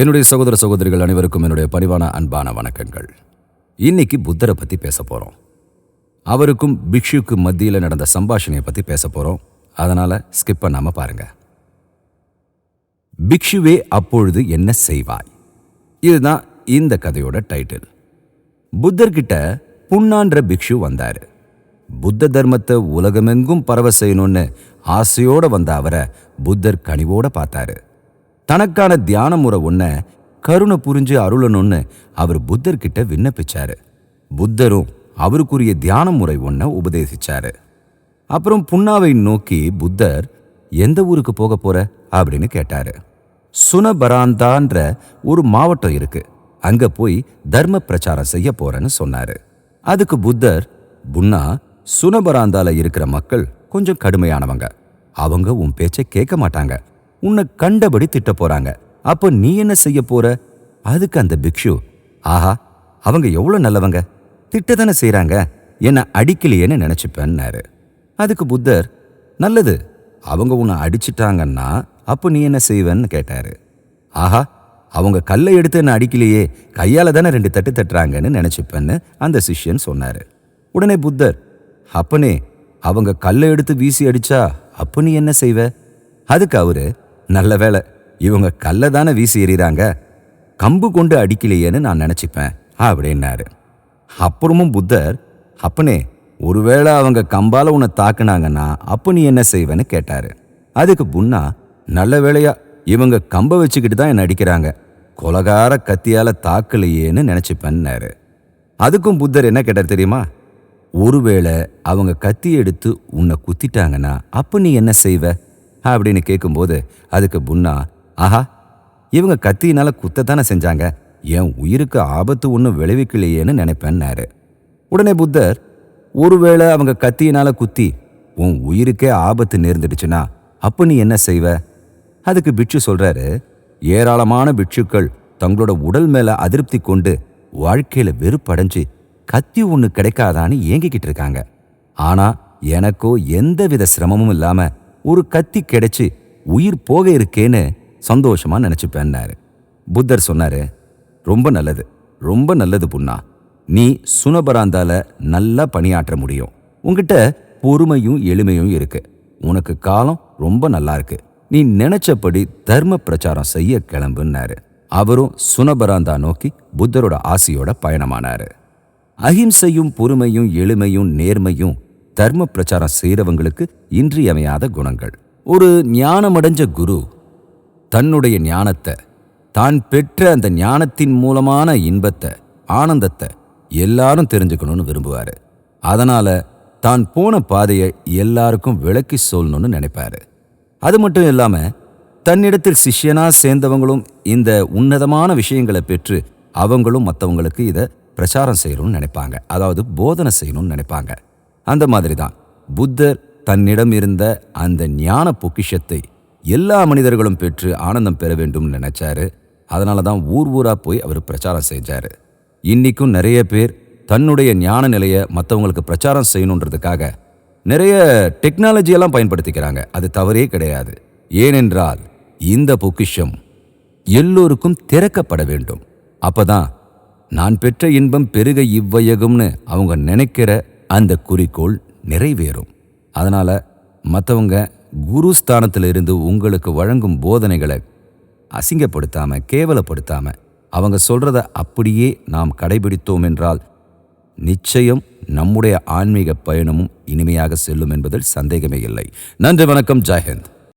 என்னுடைய சகோதர சகோதரிகள் அனைவருக்கும் என்னுடைய பணிவான அன்பான வணக்கங்கள். இன்னைக்கு புத்தரை பத்தி பேச போறோம். அவருக்கும் பிக்ஷுக்கு மத்தியில் நடந்த சம்பாஷணையை பத்தி பேச போறோம். அதனால ஸ்கிப் பண்ணாம பாருங்க. பிக்ஷுவே அப்பொழுது என்ன செய்வாய்? இதுதான் இந்த கதையோட டைட்டில். புத்தர்கிட்ட புண்ணான்ற பிக்ஷு வந்தாரு. புத்த தர்மத்தை உலகமெங்கும் பரவ செய்யணும்னு ஆசையோட வந்த அவரை புத்தர் கனிவோட பார்த்தாரு. தனக்கான தியான முறை ஒன்ன கருணை புரிஞ்சு அருளணும்னு அவர் புத்தர்கிட்ட விண்ணப்பிச்சாரு. புத்தரும் அவருக்குரிய தியான முறை ஒன்ன உபதேசிச்சாரு. அப்புறம் புன்னாவை நோக்கி புத்தர், எந்த ஊருக்கு போக போற அப்படின்னு கேட்டாரு. சுனபராந்தான்ற ஒரு மாவட்டம் இருக்கு, அங்க போய் தர்ம பிரச்சாரம் செய்ய போறேன்னு சொன்னாரு. அதுக்கு புத்தர், புன்னா, சுனபராந்தால இருக்கிற மக்கள் கொஞ்சம் கடுமையானவங்க. அவங்க உன் பேச்சை கேட்க மாட்டாங்க, உன்னை கண்டபடி திட்ட போறாங்க. அப்ப நீ என்ன செய்ய போற? அதுக்கு அந்த பிக்ஷு, ஆஹா, அவங்க எவ்வளவு நல்லவங்க, திட்டதானே செய்யறாங்க, என்ன அடிக்கலையேன்னு நினைச்சுப்பேன்னாரு. அதுக்கு புத்தர், நல்லது, அவங்க உன்னை அடிச்சிட்டாங்கன்னா அப்ப நீ என்ன செய்வேன்னு கேட்டாரு. ஆஹா, அவங்க கல்லை எடுத்து என்ன அடிக்கலையே, கையால தானே 2 தட்டு தட்டுறாங்கன்னு நினைச்சுப்பேன்னு அந்த சிஷ்யன் சொன்னாரு. உடனே புத்தர், அப்பனே, அவங்க கல்லை எடுத்து வீசி அடிச்சா அப்ப நீ என்ன செய்வ? அதுக்கு அவரு, நல்ல வேலை, இவங்க கல்லை தானே வீசி எறிறாங்க, கம்பு கொண்டு அடிக்கலையேன்னு நான் நினைச்சுப்பேன் அப்படின்னாரு. அப்புறமும் புத்தர், அப்பனே, ஒருவேளை அவங்க கம்பால உன்னை தாக்குனாங்கன்னா அப்ப நீ என்ன செய்வேன்னு கேட்டாரு. அதுக்கு புன்னா, நல்ல வேளையா இவங்க கம்பை வச்சுக்கிட்டு தான் என்ன அடிக்கிறாங்க, கொலகார கத்தியால தாக்கலையேன்னு நினைச்சுப்பேன்னாரு. அதுக்கும் புத்தர் என்ன கேட்டார் தெரியுமா? ஒருவேளை அவங்க கத்தி எடுத்து உன்னை குத்திட்டாங்கன்னா அப்ப நீ என்ன செய்வ அப்படின்னு கேட்கும்போது அதுக்கு புன்னா, ஆஹா, இவங்க கத்தியினால குத்தத்தானே செஞ்சாங்க, என் உயிருக்கு ஆபத்து ஒன்றும் விளைவிக்கலையேன்னு நினைப்பேன்னாரு. உடனே புத்தர், ஒருவேளை அவங்க கத்தியினால குத்தி உன் உயிருக்கே ஆபத்து நேர்ந்துடுச்சுன்னா அப்ப நீ என்ன செய்வ? அதுக்கு பிட்சு சொல்றாரு, ஏராளமான பிட்சுக்கள் தங்களோட உடல் மேல அதிருப்தி கொண்டு வாழ்க்கையில வெறுப்படைஞ்சு கத்தி ஒன்று கிடைக்காதான்னு ஏங்கிக்கிட்டு இருக்காங்க. ஆனா எனக்கோ எந்தவித சிரமமும் இல்லாம ஒரு கத்தி கிடைச்சு உயிர் போக இருக்கேன்னு சந்தோஷமா நினைச்சுப்பேன்னாரு. புத்தர் சொன்னாரு, ரொம்ப நல்லது, ரொம்ப நல்லது புன்னா, நீ சுனபராந்தால நல்லா பணியாற்ற முடியும், உன்கிட்ட பொறுமையும் எளிமையும் இருக்கு, உனக்கு காலம் ரொம்ப நல்லா இருக்கு, நீ நினைச்சபடி தர்ம பிரச்சாரம் செய்ய கிளம்புன்னாரு. அவரும் சுனபராந்தா நோக்கி புத்தரோட ஆசையோட பயணமானாரு. அஹிம்சையும் பொறுமையும் எளிமையும் நேர்மையும் தர்ம பிரச்சாரம் செய்யறவங்களுக்கு இன்றியமையாத குணங்கள். ஒரு ஞானமடைஞ்ச குரு தன்னுடைய ஞானத்தை, தான் பெற்ற அந்த ஞானத்தின் மூலமான இன்பத்தை, ஆனந்தத்தை எல்லாரும் தெரிஞ்சுக்கணும்னு விரும்புவாரு. அதனால தான் போன பாதையை எல்லாருக்கும் விளக்கி சொல்லணும்னு நினைப்பாரு. அது மட்டும் இல்லாம தன்னிடத்தில் சிஷ்யனா சேர்ந்தவங்களும் இந்த உன்னதமான விஷயங்களை பெற்று அவங்களும் மற்றவங்களுக்கு இதை பிரச்சாரம் செய்யணும்னு நினைப்பாங்க, அதாவது போதனை செய்யணும்னு நினைப்பாங்க. அந்த மாதிரி தான் புத்தர் தன்னிடம் இருந்த அந்த ஞான பொக்கிஷத்தை எல்லா மனிதர்களும் பெற்று ஆனந்தம் பெற வேண்டும்னு நினைச்சாரு. அதனால தான் ஊர் ஊரா போய் அவர் பிரச்சாரம் செஞ்சாரு. இன்னைக்கும் நிறைய பேர் தன்னுடைய ஞான நிலையை மற்றவங்களுக்கு பிரச்சாரம் செய்யணுன்றதுக்காக நிறைய டெக்னாலஜியெல்லாம் பயன்படுத்திக்கிறாங்க. அது தவறே கிடையாது. ஏனென்றால் இந்த பொக்கிஷம் எல்லோருக்கும் திறக்கப்பட வேண்டும். அப்பதான் நான் பெற்ற இன்பம் பெருக இவ்வையகும்னு அவங்க நினைக்கிற அந்த குறிக்கோள் நிறைவேறும். அதனால மற்றவங்க குரு ஸ்தானத்தில் இருந்து உங்களுக்கு வழங்கும் போதனைகளை அசிங்கப்படுத்தாம, கேவலப்படுத்தாம, அவங்க சொல்றத அப்படியே நாம் கடைபிடித்தோம் என்றால் நிச்சயம் நம்முடைய ஆன்மீக பயணமும் இனிமையாக செல்லும் என்பதில் சந்தேகமே இல்லை. நன்றி, வணக்கம், ஜெய் ஹிந்த்.